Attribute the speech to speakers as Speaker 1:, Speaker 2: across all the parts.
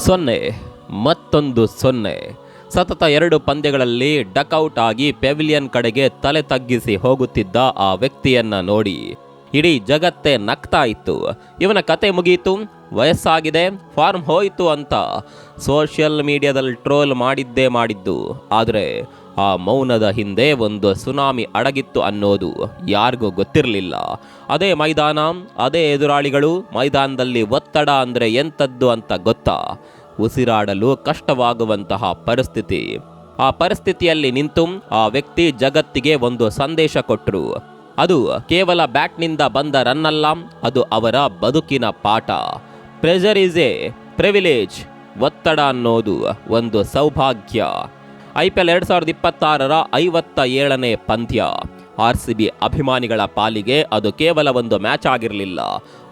Speaker 1: 0 ಮತ್ತೊಂದು 0. ಸತತ 2 ಪಂದ್ಯಗಳಲ್ಲಿ ಡಕ್ಔಟ್ ಆಗಿ ಪೆವಿಲಿಯನ್ ಕಡೆಗೆ ತಲೆ ತಗ್ಗಿಸಿ ಹೋಗುತ್ತಿದ್ದ ಆ ವ್ಯಕ್ತಿಯನ್ನ ನೋಡಿ ಇಡೀ ಜಗತ್ತೇ ನಗ್ತಾ ಇತ್ತು. ಇವನ ಕತೆ ಮುಗೀತು, ವಯಸ್ಸಾಗಿದೆ, ಫಾರ್ಮ್ ಹೋಯಿತು ಅಂತ ಸೋಷಿಯಲ್ ಮೀಡಿಯಾದಲ್ಲಿ ಟ್ರೋಲ್ ಮಾಡಿದ್ದು. ಆದರೆ ಆ ಮೌನದ ಹಿಂದೆ ಒಂದು ಸುನಾಮಿ ಅಡಗಿತ್ತು ಅನ್ನೋದು ಯಾರಿಗೂ ಗೊತ್ತಿರಲಿಲ್ಲ. ಅದೇ ಮೈದಾನ, ಅದೇ ಎದುರಾಳಿಗಳು, ಮೈದಾನದಲ್ಲಿ ಒತ್ತಡ ಅಂದರೆ ಎಂಥದ್ದು ಅಂತ ಗೊತ್ತಾ? ಉಸಿರಾಡಲು ಕಷ್ಟವಾಗುವಂತಹ ಪರಿಸ್ಥಿತಿ. ಆ ಪರಿಸ್ಥಿತಿಯಲ್ಲಿ ನಿಂತು ಆ ವ್ಯಕ್ತಿ ಜಗತ್ತಿಗೆ ಒಂದು ಸಂದೇಶ ಕೊಟ್ಟರು. ಅದು ಕೇವಲ ಬ್ಯಾಟ್ನಿಂದ ಬಂದ ರನ್ನಲ್ಲ, ಅದು ಅವರ ಬದುಕಿನ ಪಾಠ. Pressure is A privilege. ಒತ್ತಡ ಅನ್ನೋದು ಒಂದು ಸೌಭಾಗ್ಯ. IPL 2026ರ 57ನೇ ಪಂದ್ಯ. RCB ಅಭಿಮಾನಿಗಳ ಪಾಲಿಗೆ ಅದು ಕೇವಲ ಒಂದು ಮ್ಯಾಚ್ ಆಗಿರಲಿಲ್ಲ,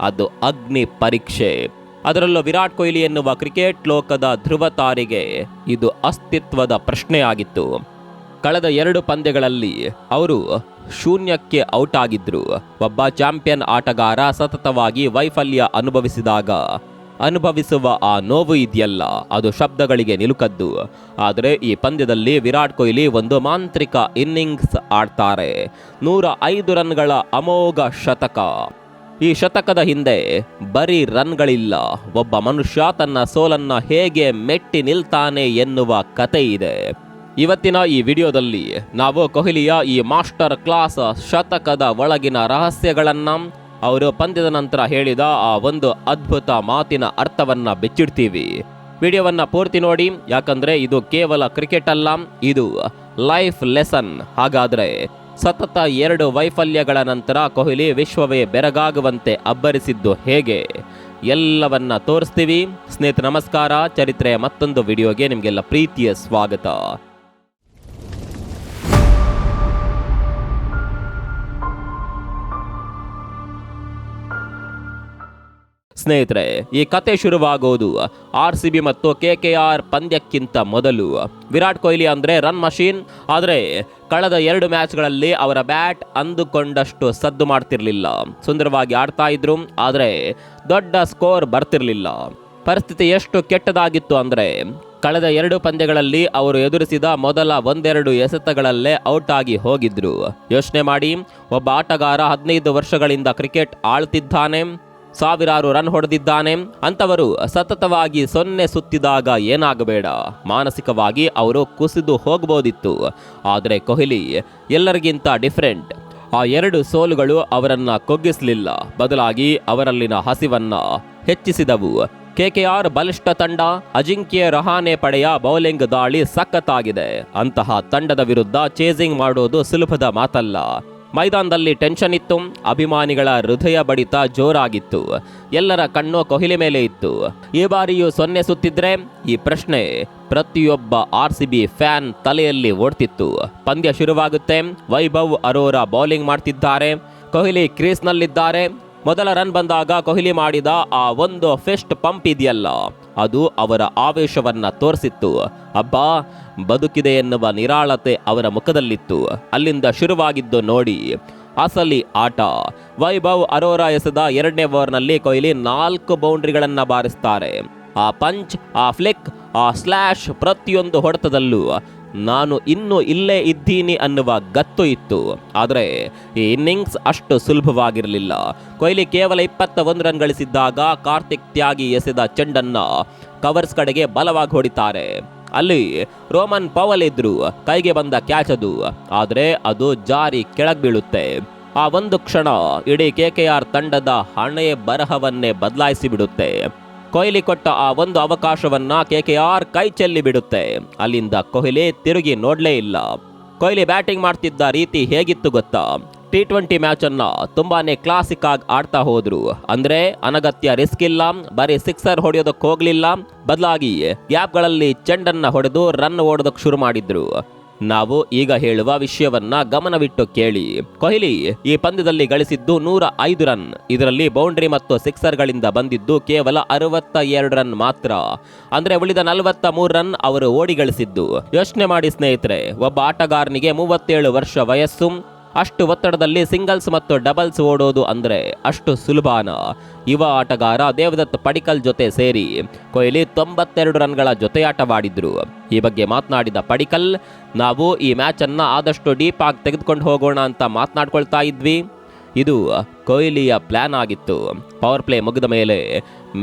Speaker 1: ಅದು ಅಗ್ನಿ ಪರೀಕ್ಷೆ. ಅದರಲ್ಲೂ ವಿರಾಟ್ ಕೊಹ್ಲಿ ಎನ್ನುವ ಕ್ರಿಕೆಟ್ ಲೋಕದ ಧ್ರುವ ತಾರೆಗೆ ಇದು ಅಸ್ತಿತ್ವದ ಪ್ರಶ್ನೆಯಾಗಿತ್ತು. ಕಳೆದ 2 ಪಂದ್ಯಗಳಲ್ಲಿ ಅವರು ಶೂನ್ಯಕ್ಕೆ ಔಟ್ ಆಗಿದ್ರು. ಒಬ್ಬ ಚಾಂಪಿಯನ್ ಆಟಗಾರ ಸತತವಾಗಿ ವೈಫಲ್ಯ ಅನುಭವಿಸುವ ಆ ನೋವು ಇದೆಯಲ್ಲ, ಅದು ಶಬ್ದಗಳಿಗೆ ನಿಲುಕದ್ದು. ಆದರೆ ಈ ಪಂದ್ಯದಲ್ಲಿ ವಿರಾಟ್ ಕೊಹ್ಲಿ ಒಂದು ಮಾಂತ್ರಿಕ ಇನ್ನಿಂಗ್ಸ್ ಆಡ್ತಾರೆ. 105 ರನ್ಗಳ ಅಮೋಘ ಶತಕ. ಈ ಶತಕದ ಹಿಂದೆ ಬರೀ ರನ್ಗಳಿಲ್ಲ, ಒಬ್ಬ ಮನುಷ್ಯ ತನ್ನ ಸೋಲನ್ನ ಹೇಗೆ ಮೆಟ್ಟಿ ನಿಲ್ತಾನೆ ಎನ್ನುವ ಕತೆ ಇದೆ. ಇವತ್ತಿನ ಈ ವಿಡಿಯೋದಲ್ಲಿ ನಾವು ಕೊಹ್ಲಿಯ ಈ ಮಾಸ್ಟರ್ ಕ್ಲಾಸ್ ಶತಕದ ಒಳಗಿನ ರಹಸ್ಯಗಳನ್ನ, ಅವರು ಪಂದ್ಯದ ನಂತರ ಹೇಳಿದ ಆ ಒಂದು ಅದ್ಭುತ ಮಾತಿನ ಅರ್ಥವನ್ನ ಬಿಚ್ಚಿಡ್ತೀವಿ. ವಿಡಿಯೋವನ್ನ ಪೂರ್ತಿ ನೋಡಿ, ಯಾಕಂದ್ರೆ ಇದು ಕೇವಲ ಕ್ರಿಕೆಟ್ ಅಲ್ಲ, ಇದು ಲೈಫ್ ಲೆಸನ್. ಹಾಗಾದ್ರೆ ಸತತ 2 ವೈಫಲ್ಯಗಳ ನಂತರ ಕೊಹ್ಲಿ ವಿಶ್ವವೇ ಬೆರಗಾಗುವಂತೆ ಅಬ್ಬರಿಸಿದ್ದು ಹೇಗೆ, ಎಲ್ಲವನ್ನ ತೋರಿಸ್ತೀವಿ. ಸ್ನೇಹಿತರೆ ನಮಸ್ಕಾರ, ಚರಿತ್ರೆಯ ಮತ್ತೊಂದು ವಿಡಿಯೋಗೆ ನಿಮಗೆಲ್ಲ ಪ್ರೀತಿಯ ಸ್ವಾಗತ. ಸ್ನೇಹಿತರೆ, ಈ ಕತೆ ಶುರುವಾಗೋದು RCB ಮತ್ತು KKR ಪಂದ್ಯಕ್ಕಿಂತ ಮೊದಲು. ವಿರಾಟ್ ಕೊಹ್ಲಿ ಅಂದ್ರೆ ರನ್ ಮಷೀನ್. ಆದರೆ ಕಳೆದ 2 ಮ್ಯಾಚ್ಗಳಲ್ಲಿ ಅವರ ಬ್ಯಾಟ್ ಅಂದುಕೊಂಡಷ್ಟು ಸದ್ದು ಮಾಡ್ತಿರ್ಲಿಲ್ಲ. ಸುಂದರವಾಗಿ ಆಡ್ತಾ ಇದ್ರು, ಆದರೆ ದೊಡ್ಡ ಸ್ಕೋರ್ ಬರ್ತಿರ್ಲಿಲ್ಲ. ಪರಿಸ್ಥಿತಿ ಎಷ್ಟು ಕೆಟ್ಟದಾಗಿತ್ತು ಅಂದ್ರೆ ಕಳೆದ 2 ಪಂದ್ಯಗಳಲ್ಲಿ ಅವರು ಎದುರಿಸಿದ ಮೊದಲ 1-2 ಎಸೆತಗಳಲ್ಲೇ ಔಟ್ ಆಗಿ ಹೋಗಿದ್ರು. ಯೋಚನೆ ಮಾಡಿ, ಒಬ್ಬ ಆಟಗಾರ 15 ವರ್ಷಗಳಿಂದ ಕ್ರಿಕೆಟ್ ಆಳ್ತಿದ್ದಾನೆ, ಸಾವಿರಾರು ರನ್ ಹೊಡೆದಿದ್ದಾನೆ. ಅಂತವರು ಸತತವಾಗಿ 0 ಸುತ್ತಿದಾಗ ಏನಾಗಬೇಡ, ಮಾನಸಿಕವಾಗಿ ಅವರು ಕುಸಿದು ಹೋಗಬಹುದಿತ್ತು. ಆದರೆ ಕೊಹ್ಲಿ ಎಲ್ಲರಿಗಿಂತ ಡಿಫರೆಂಟ್. ಆ 2 ಸೋಲುಗಳು ಅವರನ್ನ ಕುಗ್ಗಿಸಲಿಲ್ಲ, ಬದಲಾಗಿ ಅವರಲ್ಲಿನ ಹಸಿವನ್ನ ಹೆಚ್ಚಿಸಿದವು. KKR ಬಲಿಷ್ಠ ತಂಡ, ಅಜಿಂಕ್ಯ ರಹಾನೆ ಪಡೆಯ ಬೌಲಿಂಗ್ ದಾಳಿ ಸಖತ್ತಾಗಿದೆ. ಅಂತಹ ತಂಡದ ವಿರುದ್ಧ ಚೇಸಿಂಗ್ ಮಾಡೋದು ಸುಲಭದ ಮಾತಲ್ಲ. ಮೈದಾನದಲ್ಲಿ ಟೆನ್ಷನ್ ಇತ್ತು, ಅಭಿಮಾನಿಗಳ ಹೃದಯ ಬಡಿತ ಜೋರಾಗಿತ್ತು, ಎಲ್ಲರ ಕಣ್ಣು ಕೊಹ್ಲಿ ಮೇಲೆ ಇತ್ತು. ಈ ಬಾರಿಯೂ 0 ಸುತ್ತಿದ್ರೆ ಈ ಪ್ರಶ್ನೆ ಪ್ರತಿಯೊಬ್ಬ RCB ಫ್ಯಾನ್ ತಲೆಯಲ್ಲಿ ಓಡ್ತಿತ್ತು. ಪಂದ್ಯ ಶುರುವಾಗುತ್ತೆ. ವೈಭವ್ ಅರೋರಾ ಬೌಲಿಂಗ್ ಮಾಡ್ತಿದ್ದಾರೆ, ಕೊಹ್ಲಿ ಕ್ರೀಸ್ನಲ್ಲಿದ್ದಾರೆ. ಮೊದಲ ರನ್ ಬಂದಾಗ ಕೊಹ್ಲಿ ಮಾಡಿದ ಆ ಒಂದು ಫಿಸ್ಟ್ ಪಂಪ್ ಇದೆಯಲ್ಲ, ಅದು ಅವರ ಆವೇಶವನ್ನ ತೋರಿಸಿತ್ತು. ಅಬ್ಬಾ, ಬದುಕಿದೆ ಎನ್ನುವ ನಿರಾಳತೆ ಅವರ ಮುಖದಲ್ಲಿತ್ತು. ಅಲ್ಲಿಂದ ಶುರುವಾಗಿದ್ದು ನೋಡಿ ಅಸಲಿ ಆಟ. ವೈಭವ್ ಅರೋರಾ ಎಸೆದ 2ನೇ ಓವರ್ನಲ್ಲಿ ಕೊಹ್ಲಿ 4 ಬೌಂಡ್ರಿಗಳನ್ನ ಬಾರಿಸ್ತಾರೆ. ಆ ಪಂಚ್, ಆ ಫ್ಲಿಕ್, ಆ ಸ್ಲ್ಯಾಶ್, ಪ್ರತಿಯೊಂದು ಹೊಡೆತದಲ್ಲೂ ನಾನು ಇನ್ನೂ ಇಲ್ಲೇ ಇದ್ದೀನಿ ಅನ್ನುವ ಗತ್ತು ಇತ್ತು. ಆದರೆ ಈ ಇನ್ನಿಂಗ್ಸ್ ಅಷ್ಟು ಸುಲಭವಾಗಿರಲಿಲ್ಲ. ಕೊಹ್ಲಿ ಕೇವಲ 21 ರನ್ ಗಳಿಸಿದ್ದಾಗ ಕಾರ್ತಿಕ್ ತ್ಯಾಗಿ ಎಸೆದ ಚೆಂಡನ್ನ ಕವರ್ಸ್ ಕಡೆಗೆ ಬಲವಾಗಿ ಹೊಡಿತಾರೆ. ಅಲ್ಲಿ ರೋಮನ್ ಪವಲ್ ಇದ್ರು, ಕೈಗೆ ಬಂದ ಕ್ಯಾಚ್ ಅದು, ಆದರೆ ಅದು ಜಾರಿ ಕೆಳಗೆ ಬೀಳುತ್ತೆ. ಆ ಒಂದು ಕ್ಷಣ ಇಡೀ KKR ತಂಡದ ಹಣೆ ಬರಹವನ್ನೇ ಬದಲಾಯಿಸಿ ಬಿಡುತ್ತೆ. ಕೊಹ್ಲಿ ಕೊಟ್ಟ ಆ ಒಂದು ಅವಕಾಶವನ್ನ KKR ಕೈ ಚೆಲ್ಲಿ ಬಿಡುತ್ತೆ. ಅಲ್ಲಿಂದ ಕೊಹ್ಲಿ ತಿರುಗಿ ನೋಡ್ಲೇ ಇಲ್ಲ. ಕೊಹ್ಲಿ ಬ್ಯಾಟಿಂಗ್ ಮಾಡ್ತಿದ್ದ ರೀತಿ ಹೇಗಿತ್ತು ಗೊತ್ತಾ? T20 ಮ್ಯಾಚ್ ಅನ್ನ ತುಂಬಾನೇ ಕ್ಲಾಸಿಕ್ ಆಗಿ ಆಡ್ತಾ ಹೋದ್ರು. ಅಂದ್ರೆ ಅನಗತ್ಯ ರಿಸ್ಕ್ ಇಲ್ಲ, ಬರೀ 6 ಹೊಡೆಯೋದಕ್ಕೆ ಹೋಗ್ಲಿಲ್ಲ, ಬದಲಾಗಿ ಗ್ಯಾಪ್ಗಳಲ್ಲಿ ಚೆಂಡನ್ನ ಹೊಡೆದು ರನ್ ಓಡೋದಕ್ಕೆ ಶುರು ಮಾಡಿದ್ರು. ನಾವು ಈಗ ಹೇಳುವ ವಿಷಯವನ್ನ ಗಮನವಿಟ್ಟು ಕೇಳಿ. ಕೊಹ್ಲಿ ಈ ಪಂದ್ಯದಲ್ಲಿ ಗಳಿಸಿದ್ದು 105 ರನ್. ಇದರಲ್ಲಿ ಬೌಂಡ್ರಿ ಮತ್ತು ಸಿಕ್ಸರ್ಗಳಿಂದ ಬಂದಿದ್ದು ಕೇವಲ 62 ರನ್ ಮಾತ್ರ. ಅಂದ್ರೆ ಉಳಿದ 43 ರನ್ ಅವರು ಓಡಿ ಗಳಿಸಿದ್ದು. ಯೋಚನೆ ಮಾಡಿ ಸ್ನೇಹಿತರೆ, ಒಬ್ಬ ಆಟಗಾರನಿಗೆ 37 ವರ್ಷ ವಯಸ್ಸು, ಅಷ್ಟು ಒತ್ತಡದಲ್ಲಿ ಸಿಂಗಲ್ಸ್ ಮತ್ತು ಡಬಲ್ಸ್ ಓಡೋದು ಅಂದರೆ ಅಷ್ಟು ಸುಲಭನಾ? ಯುವ ಆಟಗಾರ ದೇವದತ್ ಪಡಿಕ್ಕಲ್ ಜೊತೆ ಸೇರಿ ಕೊಹ್ಲಿ 92 ರನ್ಗಳ ಜೊತೆಯಾಟವಾಡಿದ್ರು. ಈ ಬಗ್ಗೆ ಮಾತನಾಡಿದ ಪಡಿಕ್ಕಲ್, ನಾವು ಈ ಮ್ಯಾಚನ್ನು ಆದಷ್ಟು ಡೀಪ್ ಆಗಿ ತೆಗೆದುಕೊಂಡು ಹೋಗೋಣ ಅಂತ ಮಾತನಾಡ್ಕೊಳ್ತಾ ಇದ್ವಿ. ಇದು ಕೊಹ್ಲಿಯ ಪ್ಲಾನ್ ಆಗಿತ್ತು. ಪವರ್ ಪ್ಲೇ ಮುಗಿದ ಮೇಲೆ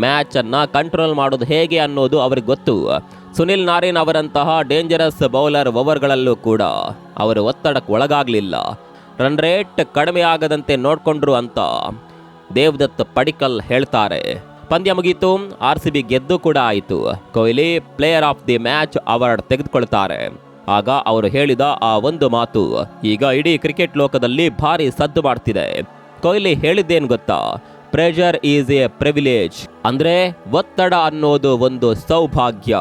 Speaker 1: ಮ್ಯಾಚನ್ನು ಕಂಟ್ರೋಲ್ ಮಾಡೋದು ಹೇಗೆ ಅನ್ನೋದು ಅವ್ರಿಗೆ ಗೊತ್ತು. ಸುನಿಲ್ ನಾರಿನ್ ಅವರಂತಹ ಡೇಂಜರಸ್ ಬೌಲರ್ ಓವರ್ಗಳಲ್ಲೂ ಕೂಡ ಅವರು ಒತ್ತಡಕ್ಕೆ ಒಳಗಾಗಲಿಲ್ಲ. ರನ್ ರೇಟ್ ಕಡಿಮೆ ಆಗದಂತೆ ನೋಡಿಕೊಂಡ್ರು ಅಂತ ದೇವದತ್ ಪಡಿಕ್ಕಲ್ ಹೇಳ್ತಾರೆ. ಪಂದ್ಯ ಮುಗೀತು, RCB ಗೆದ್ದು ಕೂಡ ಆಯಿತು. Kohli player of the match award ತೆಗೆದುಕೊಳ್ತಾರೆ. ಆಗ ಅವರು ಹೇಳಿದ ಆ ಒಂದು ಮಾತು ಈಗ ಇಡೀ ಕ್ರಿಕೆಟ್ ಲೋಕದಲ್ಲಿ ಭಾರಿ ಸದ್ದು ಮಾಡ್ತಿದೆ. ಕೊಹ್ಲಿ ಹೇಳಿದ್ದೇನು ಗೊತ್ತಾ? ಪ್ರೆಷರ್ ಈಸ್ ಎ ಪ್ರಿವಿಲೇಜ್, ಅಂದ್ರೆ ಒತ್ತಡ ಅನ್ನೋದು ಒಂದು ಸೌಭಾಗ್ಯ.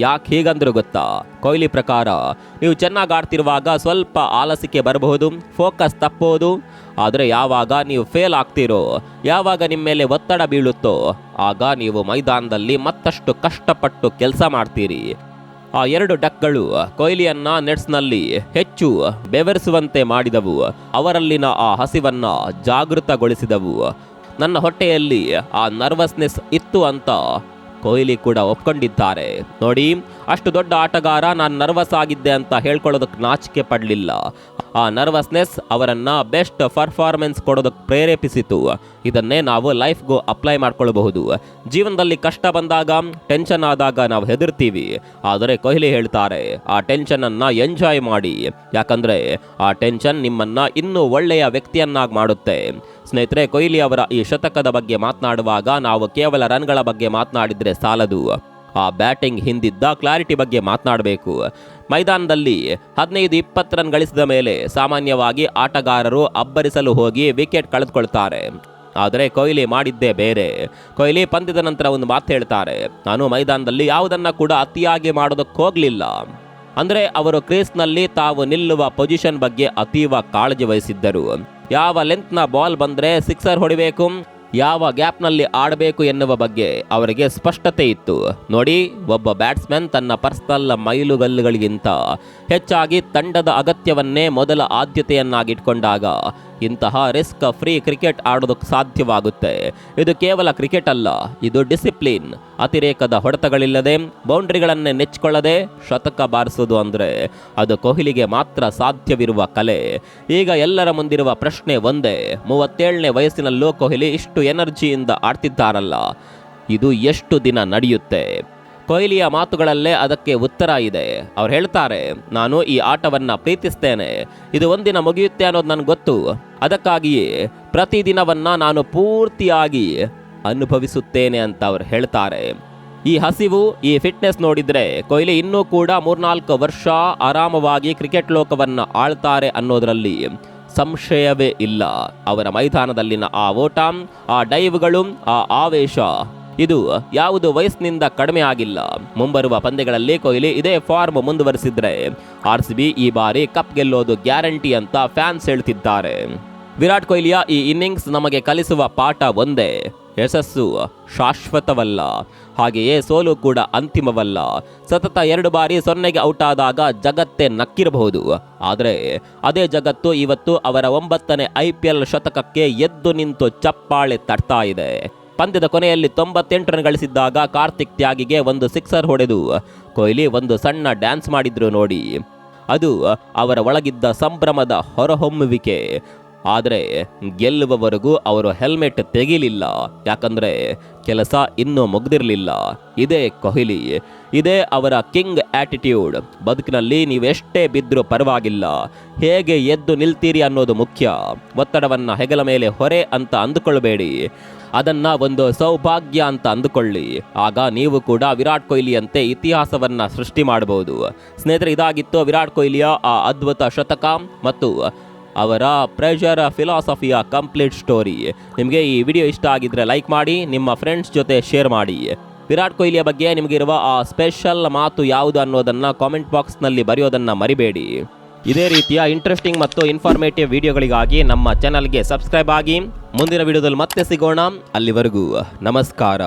Speaker 1: ಯಾಕೆ ಹೀಗಂದ್ರು ಗೊತ್ತಾ? ಕೊಹ್ಲಿ ಪ್ರಕಾರ ನೀವು ಚೆನ್ನಾಗಿ ಆಡ್ತಿರುವಾಗ ಸ್ವಲ್ಪ ಆಲಸಿಕೆ ಬರಬಹುದು, ಫೋಕಸ್ ತಪ್ಪೋದು. ಆದರೆ ಯಾವಾಗ ನೀವು ಫೇಲ್ ಆಗ್ತೀರೋ, ಯಾವಾಗ ನಿಮ್ಮ ಮೇಲೆ ಒತ್ತಡ ಬೀಳುತ್ತೋ, ಆಗ ನೀವು ಮೈದಾನದಲ್ಲಿ ಮತ್ತಷ್ಟು ಕಷ್ಟಪಟ್ಟು ಕೆಲಸ ಮಾಡ್ತೀರಿ. ಆ 2 ಡಕ್ಗಳು ಕೊಹ್ಲಿಯನ್ನ ನೆಟ್ಸ್ನಲ್ಲಿ ಹೆಚ್ಚು ಬೆವರಿಸುವಂತೆ ಮಾಡಿದವು. ಅವರಲ್ಲಿನ ಆ ಹಸಿವನ್ನ ಜಾಗೃತಗೊಳಿಸಿದವು. ನನ್ನ ಹೊಟ್ಟೆಯಲ್ಲಿ ಆ ನರ್ವಸ್ನೆಸ್ ಇತ್ತು ಅಂತ ಕೊಹ್ಲಿ ಕೂಡ ಒಪ್ಕೊಂಡಿದ್ದಾರೆ. ನೋಡಿ, ಅಷ್ಟು ದೊಡ್ಡ ಆಟಗಾರ ನಾನು ನರ್ವಸ್ ಆಗಿದ್ದೆ ಅಂತ ಹೇಳ್ಕೊಳ್ಳೋದಕ್ಕೆ ನಾಚಿಕೆ ಪಡಲಿಲ್ಲ. ಆ ನರ್ವಸ್ನೆಸ್ ಅವರನ್ನು ಬೆಸ್ಟ್ ಪರ್ಫಾರ್ಮೆನ್ಸ್ ಕೊಡೋದಕ್ಕೆ ಪ್ರೇರೇಪಿಸಿತು. ಇದನ್ನೇ ನಾವು ಲೈಫ್ಗೂ ಅಪ್ಲೈ ಮಾಡ್ಕೊಳ್ಬಹುದು. ಜೀವನದಲ್ಲಿ ಕಷ್ಟ ಬಂದಾಗ, ಟೆನ್ಷನ್ ಆದಾಗ ನಾವು ಹೆದರ್ತೀವಿ. ಆದರೆ ಕೊಹ್ಲಿ ಹೇಳ್ತಾರೆ, ಆ ಟೆನ್ಷನನ್ನು ಎಂಜಾಯ್ ಮಾಡಿ. ಯಾಕಂದರೆ ಆ ಟೆನ್ಷನ್ ನಿಮ್ಮನ್ನು ಇನ್ನೂ ಒಳ್ಳೆಯ ವ್ಯಕ್ತಿಯನ್ನಾಗಿ ಮಾಡುತ್ತೆ. ಸ್ನೇಹಿತರೆ, ಕೊಹ್ಲಿ ಅವರ ಈ ಶತಕದ ಬಗ್ಗೆ ಮಾತನಾಡುವಾಗ ನಾವು ಕೇವಲ ರನ್ಗಳ ಬಗ್ಗೆ ಮಾತನಾಡಿದರೆ ಸಾಲದು. ಆ ಬ್ಯಾಟಿಂಗ್ ಹಿಂದಿದ್ದ ಕ್ಲಾರಿಟಿ ಬಗ್ಗೆ ಮಾತನಾಡಬೇಕು. ಮೈದಾನದಲ್ಲಿ 15-20 ರನ್ ಗಳಿಸಿದ ಮೇಲೆ ಸಾಮಾನ್ಯವಾಗಿ ಆಟಗಾರರು ಅಬ್ಬರಿಸಲು ಹೋಗಿ ವಿಕೆಟ್ ಕಳೆದುಕೊಳ್ತಾರೆ. ಆದರೆ ಕೊಹ್ಲಿ ಮಾಡಿದ್ದೇ ಬೇರೆ. ಕೊಹ್ಲಿ ಪಂದ್ಯದ ನಂತರ ಒಂದು ಮಾತು ಹೇಳ್ತಾರೆ, ನಾನು ಮೈದಾನದಲ್ಲಿ ಯಾವುದನ್ನ ಕೂಡ ಅತಿಯಾಗಿ ಮಾಡೋದಕ್ಕೆ ಹೋಗಲಿಲ್ಲ. ಅಂದರೆ ಅವರು ಕ್ರೀಸ್ನಲ್ಲಿ ತಾವು ನಿಲ್ಲುವ ಪೊಸಿಷನ್ ಬಗ್ಗೆ ಅತೀವ ಕಾಳಜಿ ವಹಿಸಿದ್ದರು. ಯಾವ ಲೆಂತ್ನ ಬಾಲ್ ಬಂದರೆ ಸಿಕ್ಸರ್ ಹೊಡಿಬೇಕು, ಯಾವ ಗ್ಯಾಪ್ನಲ್ಲಿ ಆಡಬೇಕು ಎನ್ನುವ ಬಗ್ಗೆ ಅವರಿಗೆ ಸ್ಪಷ್ಟತೆ ಇತ್ತು. ನೋಡಿ, ಒಬ್ಬ ಬ್ಯಾಟ್ಸ್ಮನ್ ತನ್ನ ಪರ್ಸನಲ್ ಮೈಲುಗಲ್ಲುಗಳಿಗಿಂತ ಹೆಚ್ಚಾಗಿ ತಂಡದ ಅಗತ್ಯವನ್ನೇ ಮೊದಲ ಆದ್ಯತೆಯನ್ನಾಗಿಟ್ಕೊಂಡಾಗ ಇಂತಹ ರಿಸ್ಕ್ ಫ್ರೀ ಕ್ರಿಕೆಟ್ ಆಡೋದಕ್ಕೆ ಸಾಧ್ಯವಾಗುತ್ತೆ. ಇದು ಕೇವಲ ಕ್ರಿಕೆಟ್ ಅಲ್ಲ, ಇದು ಡಿಸಿಪ್ಲಿನ್. ಅತಿರೇಕದ ಹೊಡೆತಗಳಿಲ್ಲದೆ, ಬೌಂಡ್ರಿಗಳನ್ನೇ ನೆಚ್ಚಿಕೊಳ್ಳದೆ ಶತಕ ಬಾರಿಸೋದು ಅಂದರೆ ಅದು ಕೊಹ್ಲಿಗೆ ಮಾತ್ರ ಸಾಧ್ಯವಿರುವ ಕಲೆ. ಈಗ ಎಲ್ಲರ ಮುಂದಿರುವ ಪ್ರಶ್ನೆ ಒಂದೇ, 37ನೇ ವಯಸ್ಸಿನಲ್ಲೂ ಕೊಹ್ಲಿ ಇಷ್ಟು ಎನರ್ಜಿಯಿಂದ ಆಡ್ತಿದ್ದಾರಲ್ಲ, ಇದು ಎಷ್ಟು ದಿನ ನಡೆಯುತ್ತೆ? ಕೊಹ್ಲಿಯ ಮಾತುಗಳಲ್ಲೇ ಅದಕ್ಕೆ ಉತ್ತರ ಇದೆ. ಅವ್ರು ಹೇಳ್ತಾರೆ, ನಾನು ಈ ಆಟವನ್ನು ಪ್ರೀತಿಸ್ತೇನೆ, ಇದು ಒಂದಿನ ಮುಗಿಯುತ್ತೆ ಅನ್ನೋದು ನನಗೆ ಗೊತ್ತು. ಅದಕ್ಕಾಗಿಯೇ ಪ್ರತಿದಿನವನ್ನು ನಾನು ಪೂರ್ತಿಯಾಗಿ ಅನುಭವಿಸುತ್ತೇನೆ ಅಂತ ಅವ್ರು ಹೇಳ್ತಾರೆ. ಈ ಹಸಿವು, ಈ ಫಿಟ್ನೆಸ್ ನೋಡಿದರೆ ಕೊಹ್ಲಿ ಇನ್ನೂ ಕೂಡ 3-4 ವರ್ಷ ಆರಾಮವಾಗಿ ಕ್ರಿಕೆಟ್ ಲೋಕವನ್ನು ಆಳ್ತಾರೆ ಅನ್ನೋದರಲ್ಲಿ ಸಂಶಯವೇ ಇಲ್ಲ. ಅವರ ಮೈದಾನದಲ್ಲಿನ ಆ ಓಟ, ಆ ಡೈವ್ಗಳು, ಆ ಆವೇಶ, ಇದು ಯಾವುದು ವಯಸ್ಸಿನಿಂದ ಕಡಿಮೆ ಆಗಿಲ್ಲ. ಮುಂಬರುವ ಪಂದ್ಯಗಳಲ್ಲಿ ಕೊಹ್ಲಿ ಇದೇ ಫಾರ್ಮ್ ಮುಂದುವರಿಸಿದ್ರೆ RCB ಈ ಬಾರಿ ಕಪ್ ಗೆಲ್ಲೋದು ಗ್ಯಾರಂಟಿ ಅಂತ ಫ್ಯಾನ್ಸ್ ಹೇಳ್ತಿದ್ದಾರೆ. ವಿರಾಟ್ ಕೊಹ್ಲಿಯ ಈ ಇನ್ನಿಂಗ್ಸ್ ನಮಗೆ ಕಲಿಸುವ ಪಾಠ ಒಂದೇ, ಯಶಸ್ಸು ಶಾಶ್ವತವಲ್ಲ, ಹಾಗೆಯೇ ಸೋಲು ಕೂಡ ಅಂತಿಮವಲ್ಲ. ಸತತ 2 ಬಾರಿ 0ಗೆ ಔಟ್ ಆದಾಗ ಜಗತ್ತೇ ನಕ್ಕಿರಬಹುದು. ಆದರೆ ಅದೇ ಜಗತ್ತು ಇವತ್ತು ಅವರ 9ನೇ IPL ಶತಕಕ್ಕೆ ಎದ್ದು ನಿಂತು ಚಪ್ಪಾಳೆ ತಟ್ತಾ ಇದೆ. ಪಂದ್ಯದ ಕೊನೆಯಲ್ಲಿ 98 ರನ್ ಗಳಿಸಿದ್ದಾಗ ಕಾರ್ತಿಕ್ ತ್ಯಾಗಿಗೆ ಒಂದು ಸಿಕ್ಸರ್ ಹೊಡೆದು ಕೊಹ್ಲಿ ಒಂದು ಸಣ್ಣ ಡ್ಯಾನ್ಸ್ ಮಾಡಿದ್ರು ನೋಡಿ, ಅದು ಅವರ ಒಳಗಿದ್ದ ಸಂಭ್ರಮದ ಹೊರಹೊಮ್ಮುವಿಕೆ. ಆದರೆ ಗೆಲ್ಲುವವರೆಗೂ ಅವರು ಹೆಲ್ಮೆಟ್ ತೆಗಿಲಿಲ್ಲ, ಯಾಕಂದರೆ ಕೆಲಸ ಇನ್ನೂ ಮುಗ್ದಿರಲಿಲ್ಲ. ಇದೇ ಕೊಹ್ಲಿ, ಇದೇ ಅವರ ಕಿಂಗ್ ಆಟಿಟ್ಯೂಡ್. ಬದುಕಿನಲ್ಲಿ ನೀವೆಷ್ಟೇ ಬಿದ್ದರೂ ಪರವಾಗಿಲ್ಲ, ಹೇಗೆ ಎದ್ದು ನಿಲ್ತೀರಿ ಅನ್ನೋದು ಮುಖ್ಯ. ಒತ್ತಡವನ್ನು ಹೆಗಲ ಮೇಲೆ ಹೊರೆ ಅಂತ ಅಂದುಕೊಳ್ಬೇಡಿ, ಅದನ್ನು ಒಂದು ಸೌಭಾಗ್ಯ ಅಂತ ಅಂದುಕೊಳ್ಳಿ. ಆಗ ನೀವು ಕೂಡ ವಿರಾಟ್ ಕೊಹ್ಲಿಯಂತೆ ಇತಿಹಾಸವನ್ನು ಸೃಷ್ಟಿ ಮಾಡಬಹುದು. ಸ್ನೇಹಿತರೆ, ಇದಾಗಿತ್ತು ವಿರಾಟ್ ಕೊಹ್ಲಿಯ ಆ ಅದ್ಭುತ ಶತಕ ಮತ್ತು ಅವರ ಪ್ರೆಷರ್ ಫಿಲಾಸಫಿಯ ಕಂಪ್ಲೀಟ್ ಸ್ಟೋರಿ. ನಿಮಗೆ ಈ ವಿಡಿಯೋ ಇಷ್ಟ ಆಗಿದ್ರೆ ಲೈಕ್ ಮಾಡಿ, ನಿಮ್ಮ ಫ್ರೆಂಡ್ಸ್ ಜೊತೆ ಶೇರ್ ಮಾಡಿ. ವಿರಾಟ್ ಕೊಹ್ಲಿಯ ಬಗ್ಗೆ ನಿಮಗಿರುವ ಆ ಸ್ಪೆಷಲ್ ಮಾತು ಯಾವುದು ಅನ್ನೋದನ್ನು ಕಾಮೆಂಟ್ ಬಾಕ್ಸ್ನಲ್ಲಿ ಬರೆಯೋದನ್ನು ಮರಿಬೇಡಿ. ಇದೇ ರೀತಿಯ ಇಂಟ್ರೆಸ್ಟಿಂಗ್ ಮತ್ತು ಇನ್ಫಾರ್ಮೇಟಿವ್ ವಿಡಿಯೋಗಳಿಗಾಗಿ ನಮ್ಮ ಚಾನಲ್ಗೆ ಸಬ್ಸ್ಕ್ರೈಬ್ ಆಗಿ. ಮುಂದಿನ ವಿಡಿಯೋದಲ್ಲಿ ಮತ್ತೆ ಸಿಗೋಣ. ಅಲ್ಲಿವರೆಗೂ ನಮಸ್ಕಾರ.